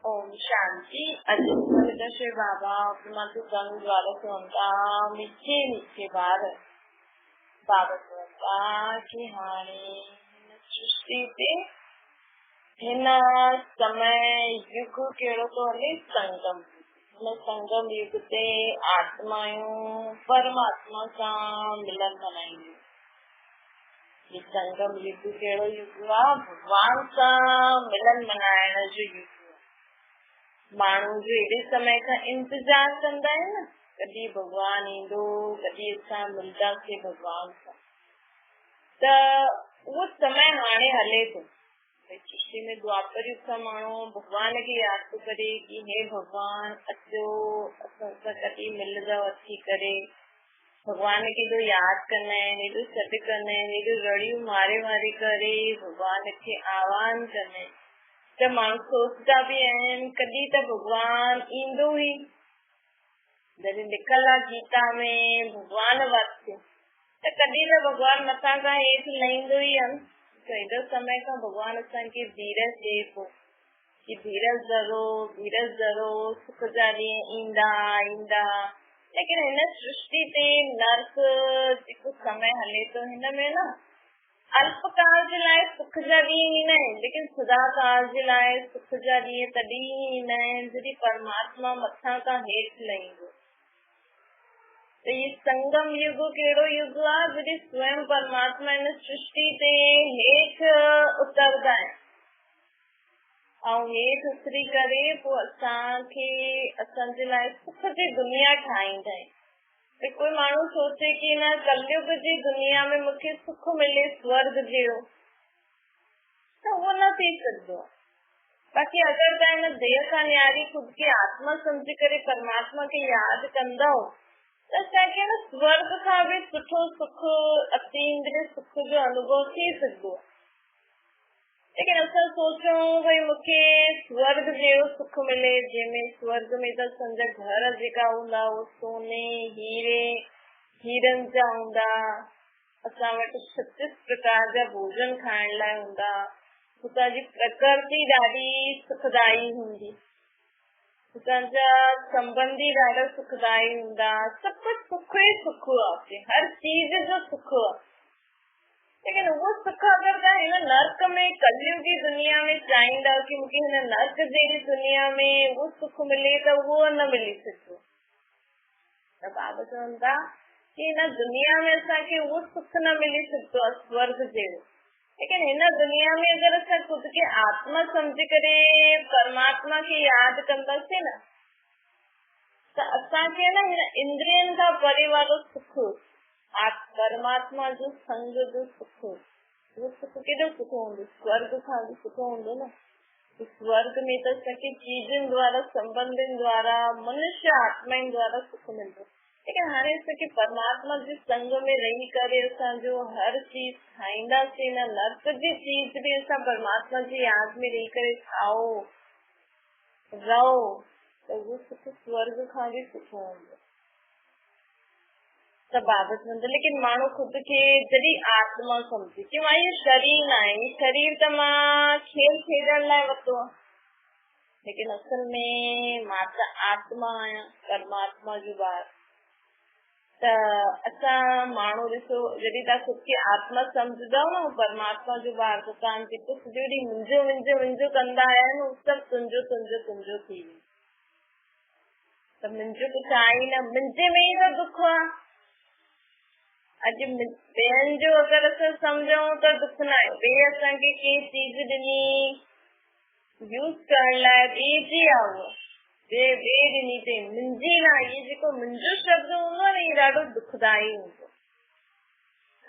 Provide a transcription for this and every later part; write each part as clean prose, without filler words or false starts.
ओम शांति। अजय श्री बाबा मातु संग द्वारा सुनता मीठे मीठे बार बाबा सुनता की हानि सृष्टि ते हिन समय युग केड़ो तो हले संगम। हिन संगम युग ते आत्मायूं परमात्मा सां मिलन मनाईंदियूं। ये संगम युग केड़ो युग आ? भगवान सां मिलन मनाइण जो युग। माण्हू जो एॾे समय खां इंतजार कंदा आहिनि न, कॾहिं भगवान ईंदो, कॾहिं असां मिलंदासीं भगवान सां। त उहो समय हाणे हले थो। सृष्टि में द्वापर युग खां माण्हू भगवान खे यादि थो करे कि हे भगवान अचो असां सां कॾहिं मिलंदव अची करे। भगवान खे एॾो यादि कंदा आहिनि, एॾो सॾु कंदा आहिनि, एॾो रड़ियूं मारे मारे करे भगवान खे आह्वान कंदा आहिनि। त माण्हू सोचता बि आहिनि कॾहिं त भगवान ईंदो ई। जॾहिं लिखल आहे गीता में भगवान वक़्तु, त कॾहिं त भगवान मथां खां हेठि लहींदो ई आहे। त एॾो समय खां भगवान असांखे धीरज ॾे थो कि धीरज धरो, सुख जा ॾींहं ईंदा ईंदा। लेकिन हिन सृष्टि ते नर्क जेको समय हले थो, हिन में न अल्पकाल जे लाइ सुख जा ॾींहं ईंदा आहिनि, लेकिन सदा काल जे लाइ सुख जा ॾींहं तॾहिं ईंदा आहिनि जॾहिं परमात्मा मथां खां हेठि लहींदो। त ये संगम युग कहिड़ो युग आहे? जॾहिं स्वयं परमात्मा हिन सृष्टि ते हेठि उतरदा आहिनि ऐं हेठि उतरी करे पोइ असांखे असांजे लाइ सुख जी दुनिया ठाहींदा आहिनि। कोई माण्हू सोचे कि न कलयुग जी दुनिया में मूंखे सुख मिले स्वर्ग जहिड़ो, त उहो न थी सघंदो। बाक़ी अगरि तव्हां हिन देह खां न्यारी खुद खे आत्मा सम्झी करे परमात्मा खे यादि कंदव त असांखे न स्वर्ग खां बि सुठो सुख, अतींद्रिय सुख जो अनुभव थी सघंदो। लेकिन असां सोचूं भई मूंखे स्वर्ग जहिड़ो सुख मिले, जंहिंमें स्वर्ग में त असांजा घर जेका हूंदा उहो सोने हीरनि जा हूंदा। असां वटि 36 प्रकार जा भोजन खाइण लाइ हूंदा। हुतां जी प्रकृति ॾाढी सुखदाई हूंदी, असांजा संबंधी ॾाढा सुखदाई हूंदा। सभु कुझु सुख ई सुख आहे, हर चीज जो सुख आहे। लेकिन उहो सुख अगरि तव्हां हिन नर्क में कलयुगी दुनिया में चाहींदा कि मूंखे हिन नर्क जहिड़ी दुनिया में उहो सुख मिले, त उहो न मिली सघंदो। त बाबा चवनि था कि हिन दुनिया में असांखे उहो सुख न मिली सघंदो आहे स्वर्ग जहिड़ो। लेकिन हिन दुनिया में अगरि असां खुद खे आत्मा सम्झी करे परमात्मा खे यादि कंदासीं न, त असांखे न हिन इंद्रियनि खां परे वारो सुख, परमात्मा जो संग जो सुख, उहो सुख केॾो सुठो हूंदो, स्वर्ग खां बि सुठो हूंदो न। स्वर्ग में त असांखे चीजनि द्वारा, संबंधनि द्वारा, मनुष्य आत्माउनि द्वारा सुख मिलंदो। लेकिन हाणे असांखे परमात्मा जे संग में रही करे असांजो हर चीज खाईंदासीं न, नर्क जी चीज बि असां परमात्मा जी यादि में रही करे खाओ रहो, त उहो सुख स्वर्ग खां बि सुठो हूंदो। त बाबा चवंदा लेकिन माण्हू खुद खे जॾहिं आत्मा सम्झे कि मां इहो शरीर न आहे, शरीर त मां खेल खेॾण लाइ वरितो आहे, लेकिन असल में मां त आत्मा आहियां, परमात्मा जो ॿार। त असां माण्हू ॾिसो, जॾहिं तव्हां खुद खे आत्मा सम्झंदव न परमात्मा जो ॿार, त तव्हां जेको सॼो ॾींहुं मुंहिंजो कंदा आया आहिनि, उहो सभु तुंहिंजो थी वियो। त मुंहिंजो कुझु आहे ई न, मुंहिंजे में ई त दुख आहे। अॼु ॿियनि जो अगरि असां सम्झूं त दुख न आहे, ॿिए असांखे कंहिं चीज ॾिनी यूज़ करण लाइ, ॿिए जी आहे उहा, ॿिए ॾिनी ते मुंहिंजी न, इहे जेको मुंहिंजो शब्द हूंदो आहे न, इहो ॾाढो दुखदाई हूंदो।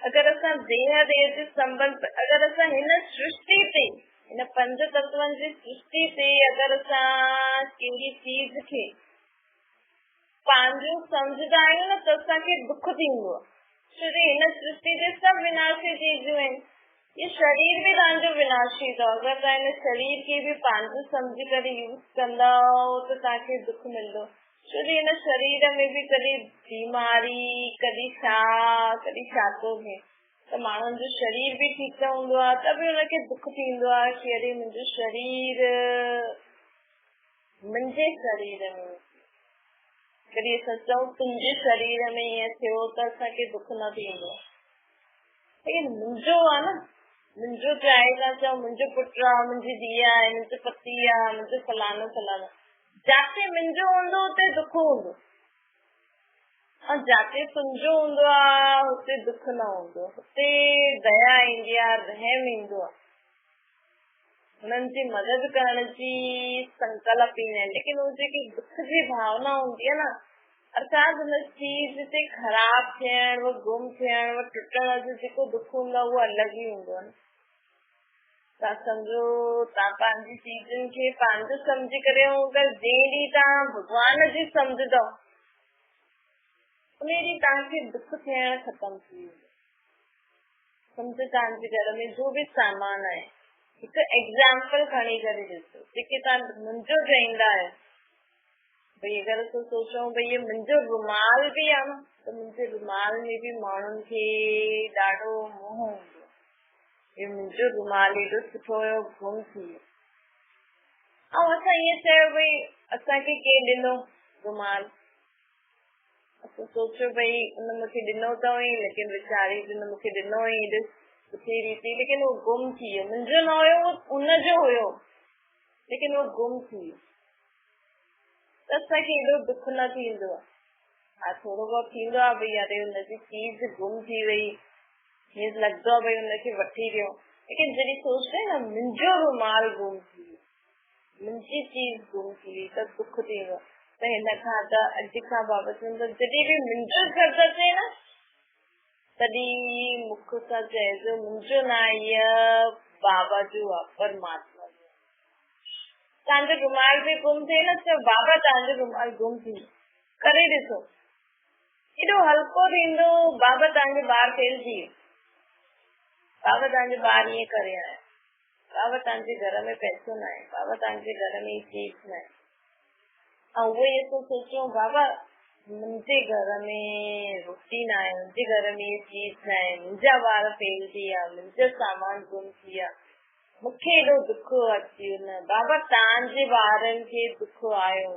अगरि असां देह जे संबंध, अगरि असां हिन सृष्टि ते, हिन 5 तत्वनि जी सृष्टि ते अगरि असां कहिड़ी चीज खे पंहिंजो सम्झंदा आहियूं न, त असांखे दुख थींदो आहे। हिन सृष्टि जे सभु विनाशी चीजूं आहिनि, ये शरीर बि तव्हांजो विनाशी अथव। अगरि तव्हां हिन शरीर खे बि पंहिंजो सम्झी करे यूज़ कंदव त तव्हांखे दुख मिलंदो। छो जो हिन शरीर में बि कॾहिं बीमारी, कॾहिं छा थो थिए, त माण्हुनि जो शरीर बि ठीकु न हूंदो आहे, त बि हुनखे दुख थींदो आहे कि अरे मुंहिंजो शरीर मुंहिंजे शरीर में कॾहिं असां चऊं तुंहिंजे शरीर में ईअं थियो त असांखे दुख न थींदो, लेकिन मुंहिंजो आहे न, मुंहिंजो चाहे था चओ मुंहिंजो पुटु आहे, मुंहिंजी धीउ आहे, मुंहिंजो पति आहे, मुंहिंजो फलानो फलानो, जाते मुंहिंजो हूंदो उते दुख हूंदो, ऐं जाते तुंहिंजो हूंदो आहे हुते दुख न हूंदो, हुते दया ईंदी आहे, रहम ईंदो आहे, उन्हनि जी मदद करण जी संकल्प ईंदा आहिनि। लेकिन उहो जेकी दुख जी भावना हूंदी आहे न, अर्थात हुन चीज ते ख़राब थियण, वो गुम थियण, वो टुटण जो जेको दुख हूंदो आहे उहो अलॻि ई हूंदो आहे। तव्हां सम्झो तव्हां पंहिंजी चीजुनि खे पंहिंजो सम्झी करे अगरि जंहिं ॾींहुं तव्हां भॻवान जी सम्झंदव उन ॾींहुं तव्हांखे दुख थियण ख़तम थी वेंदो। सम्झो तव्हांजे घर में जो बि सामान आहे, हिकु एग्जाम्पल खणी करे ॾिसो, जेके तव्हां मुंहिंजो चईंदा आहियो, भई अगरि असां सोचूं भई इहो मुंहिंजो रुमाल बि आहे न, त मुंहिंजे रुमाल में बि माण्हुनि खे ॾाढो मोह हूंदो, इहो मुंहिंजो रुमाल एॾो सुठो हुयो, गुम थी वियो, ऐं असां ईअं चयो भई असांखे केरु ॾिनो रुमाल, असां सोचियो भई उन मूंखे ॾिनो त हुई, लेकिन वीचारी मूंखे ॾिनो हुई सुठी रीति, लेकिन उहो गुम थी वियो, मुंहिंजो न हुयो, उनजो हुयो, लेकिन उहो गुम थी वियो, त असांखे एॾो दुख न थींदो आहे। हा थोरो बहुत थींदो आहे भई अरे हुनजी चीज गुम थी वई, हीअं लॻंदो आहे भई हुनखे वठी वियो, लेकिन जॾहिं सोचते न मुंहिंजो रुमाल गुम थी वियो, मुंहिंजी चीज गुम थी वई, त दुख थींदो आहे। त हिन खां त अॼु खां बाबा चवंदो जॾहिं बि मुंहिंजो शब्द अचे न तॾहिं मुख सां चइजो मुंहिंजो न आहे, इहा बाबा जो आहे, परमात्मा जो। तव्हांजो रुमाल बि गुम थिए न त बाबा तव्हांजो रुमाल गुम थी करे ॾिसो, एॾो हल्को थींदो, बाबा तव्हांजो ॿार फेल थी वियो, बाबा तव्हांजो ॿार ईअं करे आया, बाबा तव्हांजे घर में पैसो न आहे, बाबा तव्हांजे घर में चीज न आहे, ऐं उहे असां सोचूं बाबा मुंहिंजे घर में रोटी न आहे, मुंहिंजे घर में इहा चीज न आहे, मुंहिंजा ॿार फेल थी विया, मुंहिंजो सामान गुम थी विया, मूंखे एॾो दुख अची वियो, बाबा तव्हांजे ॿारनि खे दुख आयो,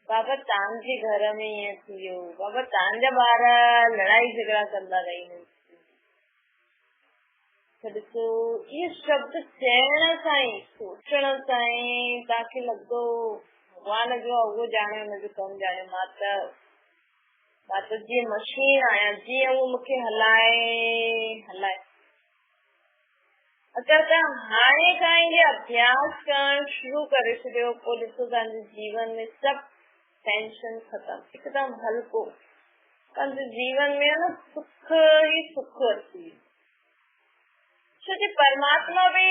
बाबा तव्हांजे घर में ईअं थी वियो, बाबा तव्हांजा ॿार लड़ाई झगड़ा कंदा रही, ॾिसो इहे शब्द चइण सां ई सोचण सां ई तव्हांखे लॻंदो भॻवान जो आहे, उहो ॼाणे हुनजो कमु ॼाणे, मां त जीअं मशीन आहियां, जीअं उहो मूंखे हलाए। अगरि तव्हां हाणे खां ई अभ्यास करणु शुरू करे छॾियो, पोइ ॾिसो तव्हांजे जीवन में सभु टेंशन ख़तम, हिकदमि हल्को, तव्हांजे जीवन में न सुख ई सुख अची, छोकी परमात्मा बि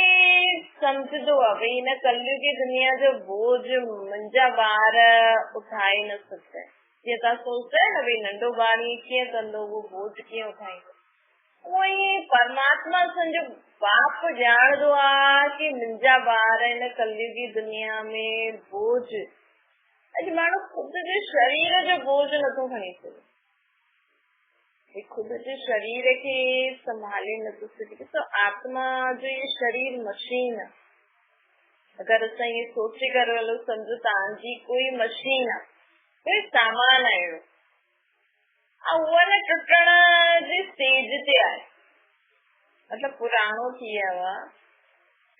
सम्झंदो आहे भई हिन कलयुगी दुनिया जो बोझ मुंहिंजा ॿार उठाए न सघंदा, जीअं तव्हां सोचो न भई नंढो ॿार कीअं कंदो, उहो बोझ कीअं उठाईंदो, उहो ई परमात्मा असांजो बाप ॼाणंदो आहे कि मुंहिंजा ॿार हिन कलयुगी दुनिया में बोझ, अॼु माण्हू ख़ुदि जे शरीर जो बोझ नथो खणी सघे, खुद जे शरीर खे संभाले नथो सघे, तो आत्मा जो ये शरीर मशीन आहे, अगरि असां इहे सोचे करे हलो सम्झो तव्हांजी कोई मशीन आहे, कोई सामान आहे अहिड़ो, ऐं उहा न टुटण जी स्टेज ते आहे, मतिलबु पुराणो थी वियो आहे,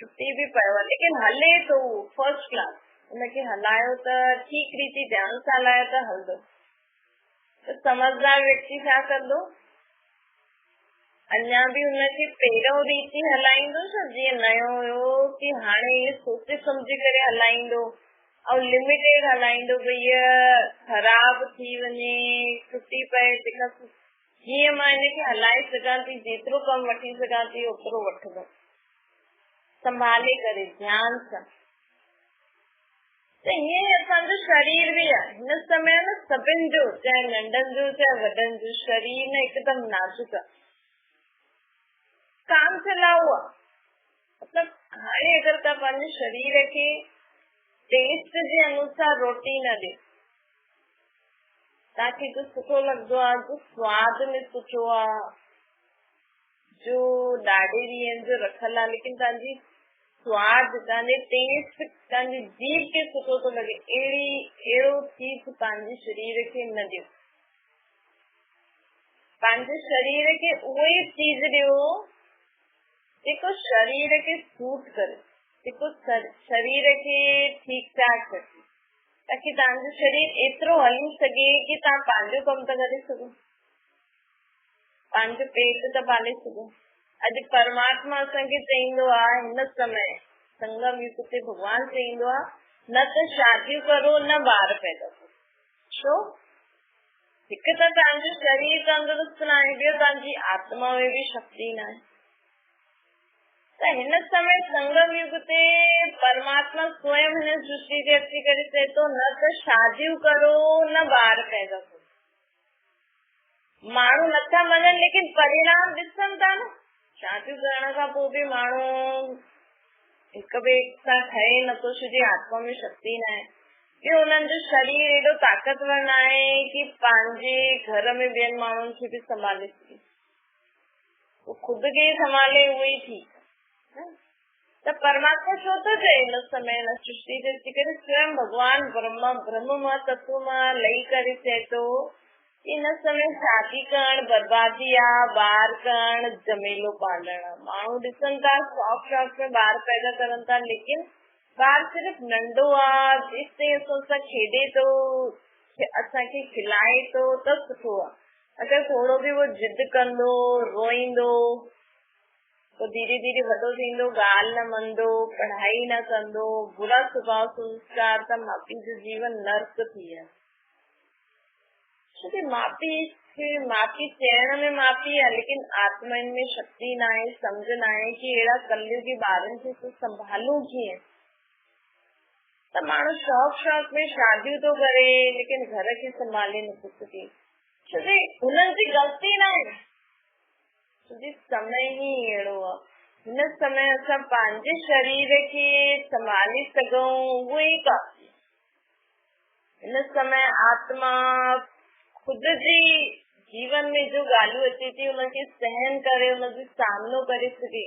टुटी बि पियो आहे, लेकिन हले थो फर्स्ट क्लास, हुनखे हलायो त ठीक रीति ध्यान सां हलायो त हलंदो, तो समझदार व्यक्ति छा कंदो, अञा बि हुनखे पहिरियों रीति हलाईंदो, जीअं नयो हुयो कि हाणे इहे सोचे सम्झी करे हलाईंदो, ऐं लिमिटेड हलाईंदो, भई ख़राब थी वञे टुटी पए, जीअं मां हिनखे हलाए सघां थी, जेतिरो कमु वठी सघां थी ओतिरो वठंदो, संभाले करे ध्यान सां। त हीअं असांजो शरीर बि आहे, हिन समय न सभिनि जो, चाहे नंढनि जो चाहे वॾनि जो शरीर न हिकदमि नाज़ुक आहे, काम चलाऊ आहे, मतिलबु हाणे अगरि तव्हां पंहिंजे शरीर खे टेस्ट जे अनुसार रोटी न ॾियो, तव्हांखे जो सुठो लॻंदो आहे, जो स्वाद में सुठो आहे, जो ॾाढे ॾींहंनि जो रखियल आहे, लेकिन तव्हांजी स्वाद, तव्हांजे टेस्ट, तव्हांजी जीभ खे सुठो थो लॻे, अहिड़ो चीज पंहिंजे शरीर खे न ॾियो। पंहिंजे शरीर खे उहो ई चीज ॾियो जेको शरीर खे सूट करे, जेको शरीर खे ठीक ठाक करे, ताकि तव्हांजो शरीर एतिरो हली सघे कि तव्हां पंहिंजो कमु था करे सघो, पंहिंजो पेट था पाले सघो। अॼु परमात्मा असांखे चईंदो आहे हिन समय संगम युग ते भगवान चईंदो आहे न त शादियूं करो न ॿार पैदा करो। छो? हिकु त तव्हांजो शरीर तंदुरुस्त न आहे, ॿियो तव्हांजी आत्मा में बि शक्ति न आहे। त हिन समय संगम युग ते परमात्मा स्वयं हिन सृष्टि ते अची करे चए थो न त शादियूं करो न ॿार पैदा करो। माण्हू नथा मञनि लेकिन परिणाम ॾिसनि था न। शादियूं करण खां पोइ बि माण्हू हिक ॿिए सां ठहे नथो, छोजी आत्मा में शक्ति न आहे। ॿियो हुननि जो शरीर एॾो ताक़तवर न आहे कि पंहिंजे घर में ॿियनि माण्हुनि खे बि संभाले सघे, खुद खे संभाले उहो ई ठीकु आहे। त परमात्मा छो थो चए हिन समय न सृष्टि ते अची करे स्वयं भगवान ब्रह्म मां तत्व मां लही करे चए थो हिन समय शादी करण बर्बादी आहे, ॿार करण जमेलो पालण आहे। माण्हू ॾिसनि था शौक़ में ॿार पैदा करनि था, लेकिन ॿार सिर्फ़ नंढो आहे, जेसिताईं असां सां खेॾे थो, असांखे खिलाए थो त सुठो आहे। अगरि थोरो बि वो जिद कंदो, रोईंदो, तो धीरे धीरे वॾो थींदो, ॻाल्हि न मञंदो, पढ़ाई न कंदो, बुरा स्वभाव संस्कार, त माउ पीउ जो जीवन नर्क थी वियो। छोकी माउ पीउ चइण में माउ पीउ आहे, लेकिन आत्मा में शक्ति न आहे, सम्झ न आहे कि अहिड़ा कलयुगी ॿारनि खे संभालूं कीअं। त माण्हू शौक़ में शादियूं थो करे लेकिन घर खे संभाले नथो सघे, छोकी हुननि जी ग़लती न आहे, छोकी समय ई अहिड़ो आहे। हिन समय असां पंहिंजे शरीर खे संभाले सघूं उहो ई काफ़ी। हिन समय आत्मा खुद जी जीवन में जो ॻाल्हियूं अचे थी उनखे सहन करे, उनजो सामनो करे सघे,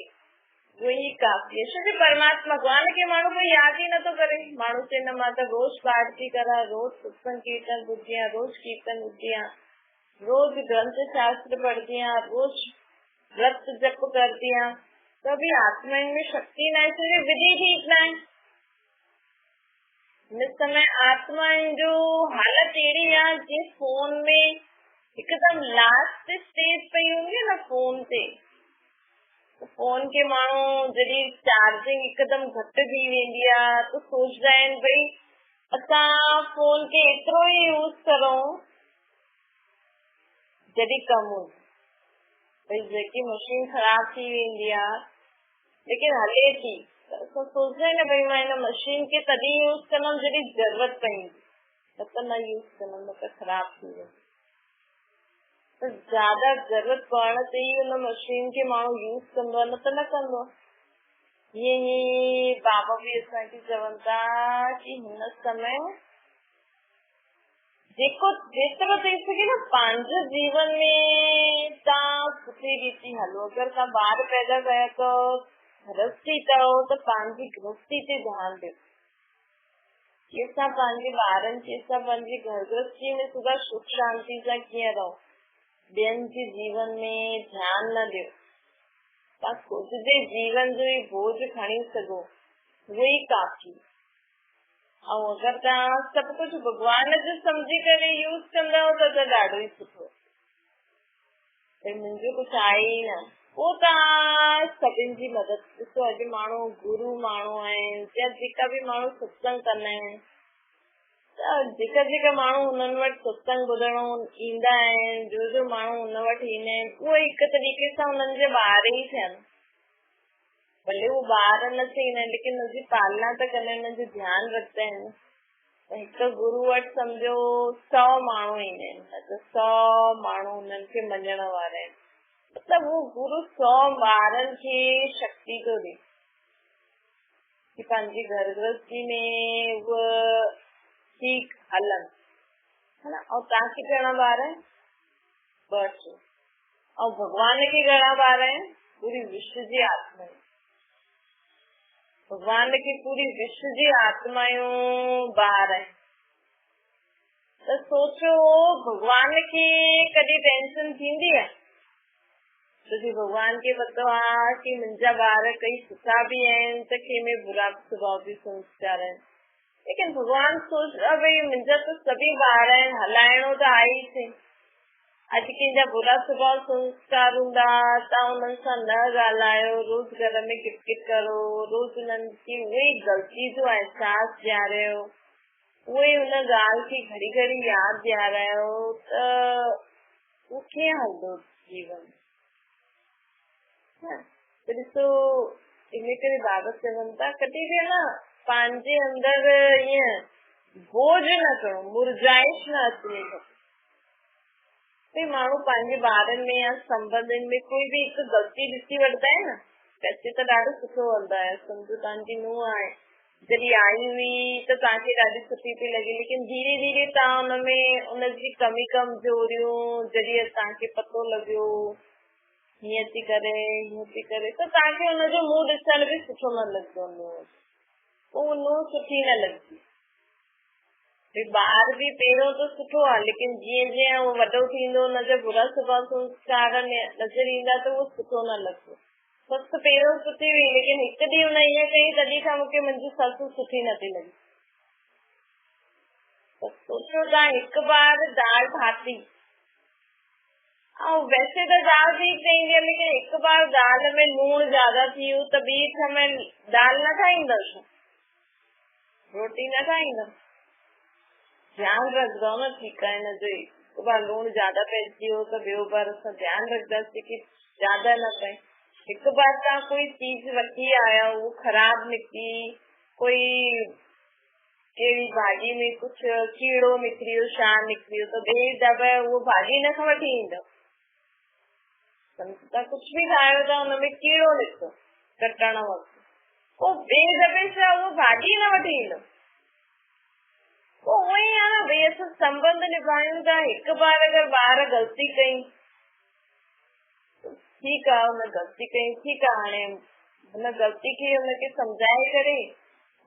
वो ही काफ़ी है। छोकी परमात्मा भगवान खे माण्हू कोई यादि ही नथो करे। माण्हू चवंदा मां त रोज़ पाठ थी करा, रोज़ सत्संग कीर्तन ॿुधदी आहियां, रोज़ कीर्तन ॿुधदी आहियां, रोज़ ग्रंथ शास्त्र पढ़दी आहियां, रोज़ व्रत जप करदी आहियां, त बि आत्मा में शक्ति न आहे, छोकी विधि ठीक न आहे। हिन समय आत्मा जो हालत अहिड़ी आहे जीअं फोन में हिकदम लास्ट स्टेज पई हूंदी न फोन ते, फोन के माण्हू जॾहिं चार्जिंग हिकदम घटि थी वेंदी आहे त सोचदा आहिनि भई असां फोन खे एतिरो ई यूज़ करूं जॾहिं कमु हूंदो, भई जेकी मशीन ख़राब थी वेंदी आहे लेकिन हले थी, असां सोचदा आहियूं न भई मां हिन मशीन खे तॾहिं यूज़ कंदमि जॾहिं ज़रूरत पवंदी, न त न यूज़ कंदमि, न त ख़राब थी वेंदी। त ज्यादा ज़रूरत पवण ते ई हुन मशीन खे माण्हू यूज़ कंदो आहे, न त न कंदो। ईअं ई बाबा बि असांखे चवनि था कि हिन समय जेतिरो थी सघे न पंहिंजे जीवन में तव्हां सुठी रीति हलो। अगरि तव्हां ॿार पैदा कया अथव, गृहस्थी अथव, त पंहिंजी गृहस्थी ते ध्यानु ॾियो कि असां पंहिंजे ॿारनि खे, असां पंहिंजी घर गृहस्थी में सुधा सुख शांति सां कीअं रहो। ॿियनि जे जीवन में ध्यानु न ॾियो, तव्हां खुद जे जीवन जो ई बोझ खणी सघो, उहो ई काफ़ी। ऐं अगरि तव्हां सभु कुझु भॻवान जो सम्झी करे यूज़ कंदव त ॾाढो ई सुठो। भई मुंहिंजो कुझु आहे ई न, पोइ तव्हां सभिनि जी मदद ॾिसो। अॼु माण्हू गुरू माण्हू आहिनि, या जेका बि माण्हू सत्संग कंदा आहिनि, त जेका माण्हू हुननि वटि सत्संग ॿुधण ईंदा आहिनि, जो माण्हू हुन वटि ईंदा आहिनि, उहो हिकु तरीक़े सां हुननि जे ॿार ई थियनि। भले वो ॿार न थींदा आहिनि लेकिन हुनजी पालना त कंदा आहिनि, हुनजो ध्यानु रखंदा आहिनि। त हिकु गुरू वटि सम्झो 100 माण्हू ईंदा आहिनि, त 100 माण्हू हुननि खे मञण वारा आहिनि। मतिलबु वो गुरू 100 ॿारनि खे शक्ति थो ॾे कि पंहिंजी घर गृहस्थी में उहा ठीक हलनि, है न। ऐं तव्हांखे घणा ॿार आहिनि? 200। ऐं भॻवान खे घणा ॿार आहिनि? पूरी विश्व जी आत्मा। भगवान की पूरी विश्व जी आत्मायूं ॿार आहिनि। त सोचो भगवान खे कॾहिं टेंशन थींदी आहे? छोकी भगवान खे पतो आहे कि मुंहिंजा ॿार कई सुठा बि आहिनि त कंहिंमें बुरा स्वभाव बि संस्कार आहिनि, लेकिन भगवान सोचदा भई मुंहिंजा त सभी ॿार आहिनि, हलाइणो त आहे ई सही। अॼु कंहिंजा बुरा स्वभाव संस्कार हूंदा तव्हां उन्हनि सां न ॻाल्हायो, रोज़ घर में किटकिट करो, रोज़ उन्हनि खे उहे ग़लती जो अहसास ॾियारियो, उहे हुन ॻाल्हि खे घड़ी घड़ी यादि ॾियारायो, त उहो कीअं हलंदो जीवन? ॾिसो, इन करे बाबा चवनि था कॾहिं बि न पंहिंजे अंदरि ईअं बोझ न करो, मुरझाइश न अचणी खपे। भई माण्हू पंहिंजे ॿारनि में या संबंधनि में कोई बि हिकु ग़लती ॾिसी वठंदा आहे न, वैसे त ॾाढो सुठो हलंदो आहे। सम्झो तव्हांजी नुंहुं आहे, जॾहिं आई हुई त तव्हांखे ॾाढी सुठी पई लॻे, लेकिन धीरे धीरे तव्हां हुनमें उनजी कमी कमजोरियूं जॾहिं तव्हांखे पतो लॻियो हीअं थी करे त तव्हांखे हुनजो मुंहुं ॾिसण बि सुठो न लॻंदो, पोइ नुंहुं सुठी न लॻंदी। ॿार बि पहिरियों त सुठो आहे, लेकिन जीअं जीअं उहो वॾो थींदो हुनजा बुरा स्वभाव संस्कार नज़र ईंदा त उहो सुठो न लॻंदो। ससु पहिरियों सुठी हुई, लेकिन हिकु ॾींहुं हुन ईअं कई तॾहिं खां मूंखे मुंहिंजी ससु सुठी नथी लॻी। सोचो तव्हां हिकु बार दाल ठाती, ऐं वैसे त दाल ठीक ठहंदी आहे, लेकिन हिकु बार दाल में लूणु ज्यादा थी वियो त ॿी समय दाल न ठाहींदसि, रोटी न ठाहींदमि। ध्यानु रखंदो न, ठीकु आहे हिनजो हिकु बार लूणु ज्यादा पइजी वियो त ॿियो बार असां ध्यानु रखंदासीं कि ज्यादा न पए। हिकु बार तव्हां कोई चीज वठी आया, उहो ख़राब निकिती, कोई कहिड़ी भाॼी में कुझु कीड़ो निकिरी वियो, छा निकिरी वियो, त ॿिए दफ़े उहो भाॼी न वठी ईंदव। तव्हां कुझु बि ठाहियो था, हुनमें कीड़ो निकितो कटण वक़्तु, पोइ ॿिए दफ़े सां उहो भाॼी न वठी ईंदव। उहो ई आहे न, भई असां संबंध निभायूं था, हिकु बार अगरि ॿार ग़लती कई, ठीकु आहे हुन ग़लती कई, ठीकु आहे हाणे हुन ग़लती खे हुनखे सम्झाए करे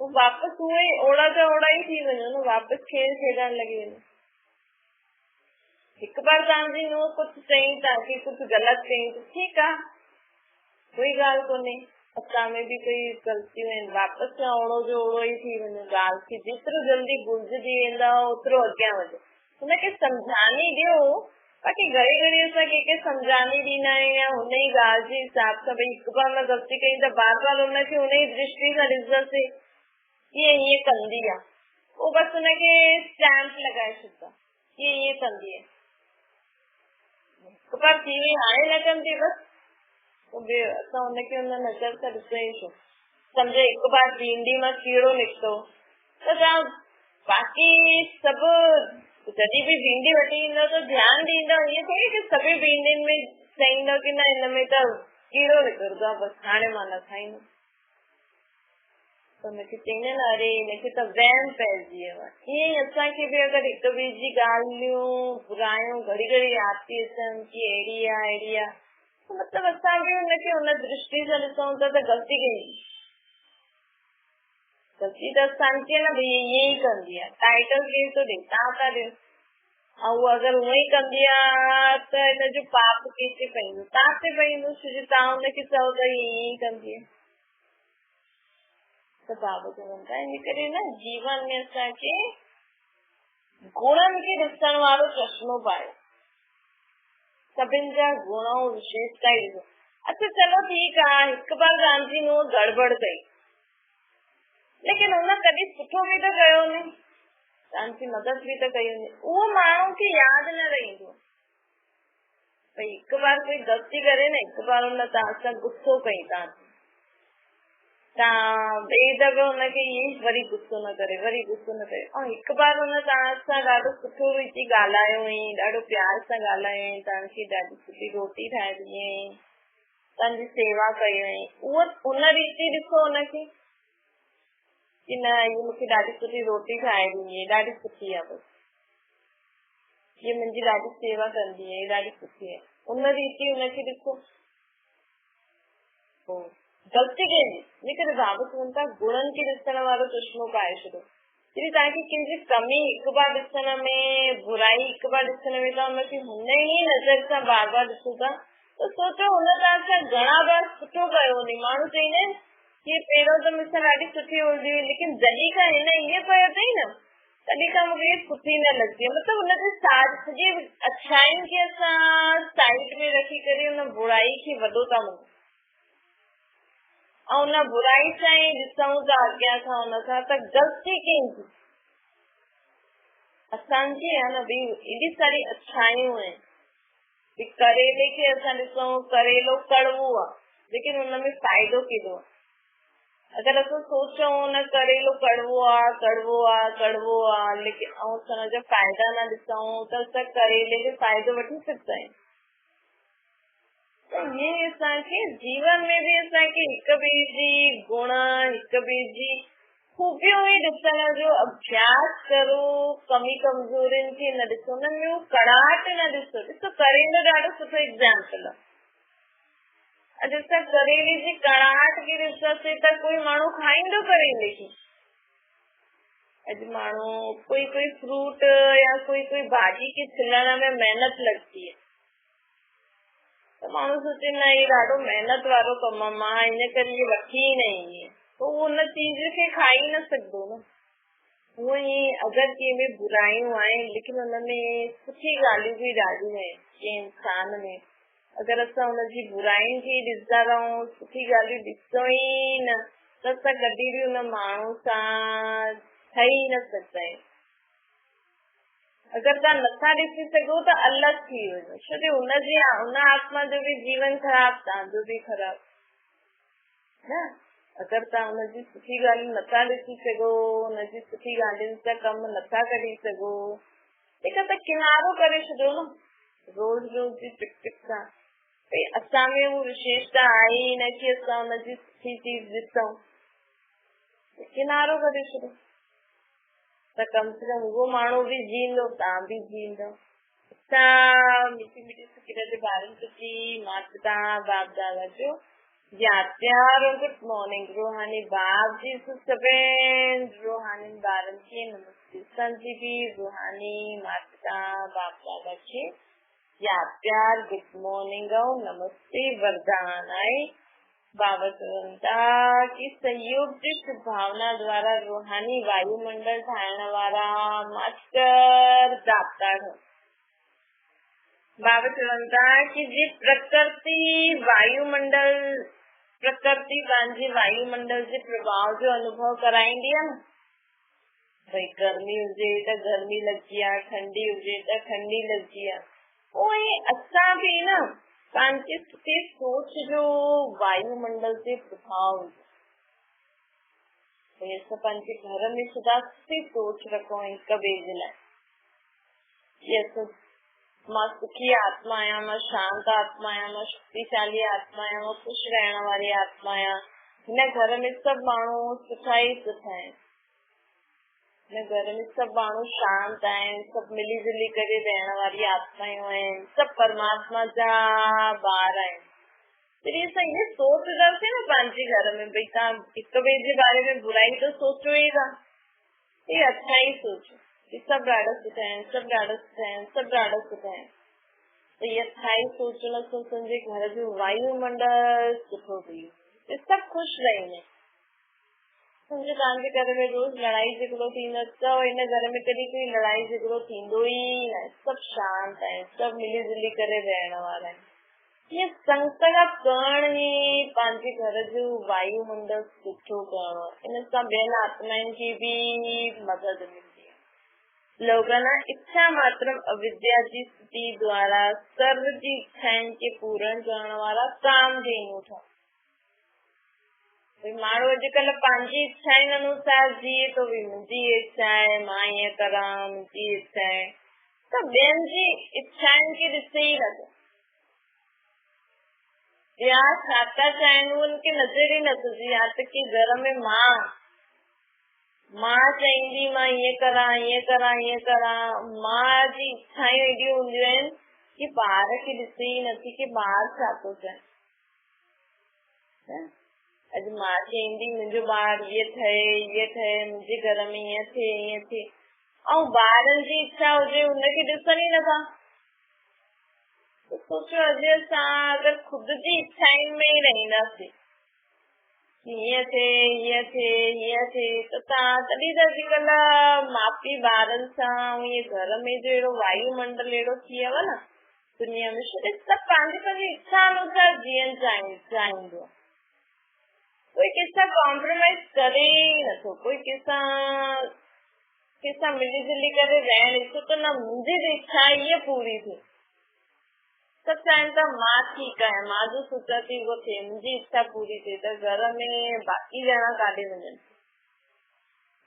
पोइ वापसि उहे ओड़ा जा ओड़ा ई थी वञो न, वापसि खेल खेॾण लॻी वञो। हिकु बार तव्हांजी नुंहुं कुझु चई, तव्हांखे कुझु ग़लति कई, ठीकु आहे, कोई ॻाल्हि कोन्हे, असां में बि कोई ग़लतियूं आहिनि, वापसि सां ओड़ो जो ओड़ो ई थी वञो। ॻाल्हि खे जेतिरो जल्दी भुलिजी वेंदा ओतिरो अॻियां वधो, हुनखे सम्झानी ॾियो। बाक़ी घड़ी घड़ी असां कंहिंखे सम्झानी ॾींदा आहियूं या हुन ई ॻाल्हि जे हिसाब सां, भई हिकु बार मां ग़लती कई त बार बार हुनखे हुन ई दृष्टि सां ॾिसंदासीं कीअं ईअं कंदी आहे, पोइ बसि हुनखे स्टैम्प लॻाए छॾंदा कीअं ईअं कंदी आहे। हिकु बार थी वई, हाणे न कंदी, बसि असां हुनखे हुन नज़र सां ॾिसूं ई छो। सम्झो हिकु बार भिंडी मां कीड़ो निकितो त तव्हां बाक़ी सभु जॾहिं बि भिंडी वठी ईंदव त ध्यानु ॾींदव, ईअं थोरी कि सभी भिंडियुनि में चईंदव कि न हिन में त कीड़ो निकिरंदो आहे, बसि हाणे मां न खाईंदमि। त हुनखे चईंदा न, अरे हिनखे त वहम पइजी वियो आहे। ईअं ई असांखे बि अगरि हिक ॿिए जी ॻाल्हियूं बुरायूं घड़ी घड़ी यादि थी अचनि कि अहिड़ी आहे अहिड़ी आहे, मतिलबु असां बि हुनखे हुन दृष्टि सां ॾिसूं था त ग़लती कई, ग़लती त असांजी आहे न, भई ईअं ई कंदी आहे, टाइटल केरु थो ॾे, तव्हां था ॾियो। ऐं उहा अगरि हूअं ई कंदी आहे त हिनजो पाप कंहिंखे पईंदो, तव्हां ते पईंदो, छो जो तव्हां हुनखे चओ त ईअं ई कंदी आहे। त बाबा चवनि था इन करे न जीवन में असांखे गुणनि खे ॾिसण वारो चश्मो पायो, सभिनि जा गुण ऐं विशेषता ई ॾिसो। अच्छा चलो ठीकु आहे, हिकु बार तव्हांजी नुंहुं गड़बड़ कई, लेकिन हुन कॾहिं सुठो बि त कयो न, तव्हांजी मदद बि त कई हुई, उहो माण्हू खे यादि न रहंदो। भई हिकु बार कोई ग़लती करे न, हिकु बार हुन तव्हां सां गुस्सो कई, तव्हां ॿिए दफ़े हुनखे ईअं वरी गुस्सो न करे, वरी गुस्सो न करे, ऐं हिकु बार हुन तव्हां सां ॾाढो सुठो रीति ॻाल्हायो हुई, ॾाढो प्यार सां ॻाल्हायो हुई, तव्हांखे ॾाढी सुठी रोटी ठाहे ॾिनी हुई, तव्हांजी सेवा कई हुई, उहो हुन रीति ॾिसो हुनखे कि न इहा मूंखे ॾाढी सुठी रोटी ठाहे ॾिनी आहे, ॾाढी सुठी आहे, बसि हीअ मुंहिंजी ॾाढी सेवा कंदी आहे, ॾाढी सुठी आहे, उन रीति हुनखे ॾिसो। गलती कई लेकिन बाबा चवनि गुणन के ॾिसण वारो चश्मो पाए छॾियो। जॾहिं तव्हांखे कंहिंजी कमी हिकु बार ॾिसण में, बुराई हिकु बार ॾिसण में तव्हां हुनखे हुन ई नज़र सां बार बार ॾिसो था त सोचो हुन तव्हांखां घणा बार सुठो कयो हूंदी। माण्हू चईंदा आहिनि कि पहिरियों त मूंसां ॾाढी सुठी हूंदी हुई लेकिन जॾहिं खां हिन ईअं कयो अथई न तॾहिं खां मूंखे सुठी न लॻी। मतिलबु हुनजे सॼी अच्छाइनि खे असां साइड में रखी करे हुन बुराई खे वॾो था मञूं ऐं हुन बुराई सां ई ॾिसूं था अॻियां खां हुन खां त ग़लती कंहिंजी असांजी आहे न भई। एॾी सारी अच्छाइयूं आहिनि। करेले खे असां ॾिसूं, करेलो कड़वो आहे लेकिन हुनमें फ़ाइदो केॾो आहे। अगरि असां सोचूं न करेलो कड़वो आहे कड़वो आहे कड़वो आहे लेकिन ऐं असां हुनजा फ़ाइदा न ॾिसूं त असां करेले जो फ़ाइदो वठी सघंदा आहियूं। ये असांखे जीवन में भी असांखे हिक ॿिए जी गुण, हिक ॿिए जी खूबियूं ई ॾिसण जो अभ्यास करो। कमी कमज़ोरियुनि खे न ॾिसो, हुननि में कड़ाहट न ॾिसो। ॾिसो करेलो ॾाढो सुठो एग्जाम्पल आहे। अॼु असां करेले जी कड़ाहट खे ॾिसंदासीं त कोई माण्हू खाईंदो करेले खे। अॼु माण्हू कोई फ्रूट या कोई भाॼी के छिलण में महिनत लॻंदी आहे त माण्हू सोचे न ही ॾाढो महिनत वारो कमु आहे, मां इन करे वठी ई न ईंदी आहियां। पोइ हुन चीज खे खाई न सघंदो न। हूअं ई अगरि कंहिंमें बुराइयूं आहिनि लेकिन हुनमें सुठी ॻाल्हियूं बि ॾाढियूं आहिनि कंहिं इंसान में। अगरि असां हुनजी बुराइयुनि खे ॾिसंदा रहूं, सुठी ॻाल्हियूं ॾिसूं ई न त असां कॾहिं बि हुन माण्हू सां ठही न सघंदा आहियूं। अगरि तव्हां नथा ॾिसी सघो त अलॻि थी वञो, छो जो हुन आत्मा जो बि जीवन ख़राब, तव्हांजो बि ख़राब न। अगरि तव्हां हुनजी सुठी ॻाल्हियूं नथा ॾिसी सघो, हुनजी सुठी ॻाल्हियुनि सां कमु नथा करे सघो तंहिंखां त किनारो करे छॾियो न रोज़ रोज़ जी टिक टिक सां। भई असां में हू विशेषता आहे ई न कि असां हुनजी सुठी चीज ॾिसूं, किनारो करे छॾियो त कम से कम उहो माण्हू बि जींदो, तव्हां बि जींदो। असां मिठी मिठी फ़िक्र जे बारे में कुझु माता बाप दादा जो यादि प्यार और गुड मॉर्निंग। रूहानी बाप जी सभिनि रूहानी ॿारनि खे नमस्ते। असांजी बि रूहानी माता बाप दादा खे यादि प्यार गुड मॉर्निंग ऐं नमस्ते वरदान आहे। बाबा चवनि था कि सहयोग जी भावना द्वारा रूहानी वायुमंडल ठाहिण वारा मास्टर दातार। बाबा चवनि था कि जी प्रकृति पंहिंजे वायुमंडल जे प्रभाव जो अनुभव कराईंदी आहे न। भई गर्मी हुजे त गर्मी लॻी आहे, ठंडी हुजे त ठंडी लॻी आहे। उहे असां बि न पंहिंजी सुठी सोच जो वायुमंडल ते प्रभाव हुजे। असां पंहिंजे घर में सदा सुठी सोच रखूं हिक ॿिए जे लाइ। मां सुखी आत्मा आहियां, मां शांत आत्मा आहियां, मां शक्तिशाली आत्मा आहियां, मां ख़ुशि रहण वारी आत्मा आहियां। हिन घर में सभु माण्हू सुठा ई सुठा आहिनि। हिन घर में सभु माण्हू शांत आहिनि, सभु मिली जुली करे रहण वारी आत्मायूं आहिनि, सभु परमात्मा जा ॿार आहिनि। तॾहिं असां इहे सोचंदासीं न पंहिंजे घर में, भई तव्हां हिक ॿिए जे बारे में बुराई त सोचो ई था, हे अच्छा ई सोचो कि सभु ॾाढा सुठा आहिनि, सभु ॾाढा सुठा आहिनि, सभु ॾाढा सुठा आहिनि। त इहे अच्छा ई सोचण सां असांजे घर जो वायुमंडल सुठो थी वेंदो, सभु ख़ुशि रहंदा। सम्झो तव्हांजे घर में रोज़ लड़ाई झगड़ो थींदो त हिन घर में कॾहिं कोई लड़ाई झगड़ो थींदो ई न। सभु शांत आहिनि, सभु मिली जुली करे रहण वारा आहिनि। ये संकल्प करण ई पंहिंजे घर जो वायुमंडल सुठो करणो आहे। इन सां ॿियनि आत्माउनि जी बि मदद मिलंदी आहे। लोग न इच्छा मात्र अविद्या जी स्थिति द्वारा सर्व जी इच्छाउनि खे पूर्ण करण वारा कामधेनु ठहनि। माण्हू अॼुकल्ह पंहिंजी इच्छाउनि अनुसार जीए थो, मुंहिंजी इच्छा आहे मां ईअं करां, मुंहिंजी इच्छा आहे त ॿियनि जी इच्छाउनि खे ॾिसे ई नथो। या छा था चाहिनि उनखे नज़र ई नथो अचे। या त की घर में मां चाहींदी मां ईअं करां ईअं करां ईअं करां, मां जी इच्छाऊं एॾियूं हूंदियूं आहिनि कि ॿार खे ॾिसे ई नथी कि ॿार छा थो चाहे। अॼु मां चईंदी मुंहिंजो ॿारु ईअं ठहे मुंहिंजे घर में ईअं थिए ऐं ॿारनि जी इच्छा हुजे हुनखे ॾिसनि ई नथा। सोचो अॼु असां अगरि ख़ुदि जी इच्छाउनि में ई रहंदासीं हीअं थिए त तॾहिं त अॼुकल्ह माउ पीउ ॿारनि सां ईअं घर में जो अहिड़ो वायुमंडल अहिड़ो थी वियो आहे न दुनिया में सभु पंहिंजी इच्छा अनुसार जीअण चाहींदो। कोई कंहिंसां कॉम्प्रोमाइज़ करे ई नथो, कोई कंहिंसां मिली जुली करे रहण ॾिसो त न मुंहिंजी इच्छा ईअं पूरी थिए। सभु चाहिनि था मां ठीकु आहियां, मां जो सोचां थी उहो थिए, मुंहिंजी इच्छा पूरी थिए त घर में बाक़ी ॼणा काॾे वञनि।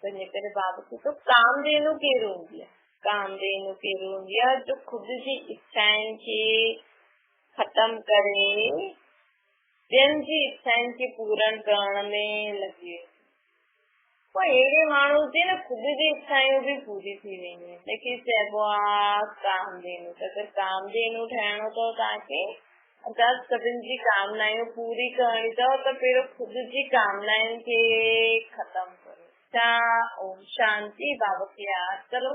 त इन करे बाबा खे तो कामधेनु केरु हूंदी आहे? कामधेनु केरु हूंदी आहे? जो ख़ुदि जी इच्छाउनि खे ख़तम करे ॿियनि जी इच्छाउनि खे पूरन करण में लॻे। कोई अहिड़े माण्हू हुजे न ख़ुदि जी इच्छाऊं बि पूरी थी वेंदियूं आहिनि, लेकिन चइबो आहे कामधेनु। त अगरि कामधेनु ठहिणो अथव तव्हांखे, अगरि सभिनि जी कामनायूं पूरी करणी अथव त पहिरियों ख़ुदि जी कामनाउनि खे ख़तम करो। ओम शांति। बाबा खे यादि करो।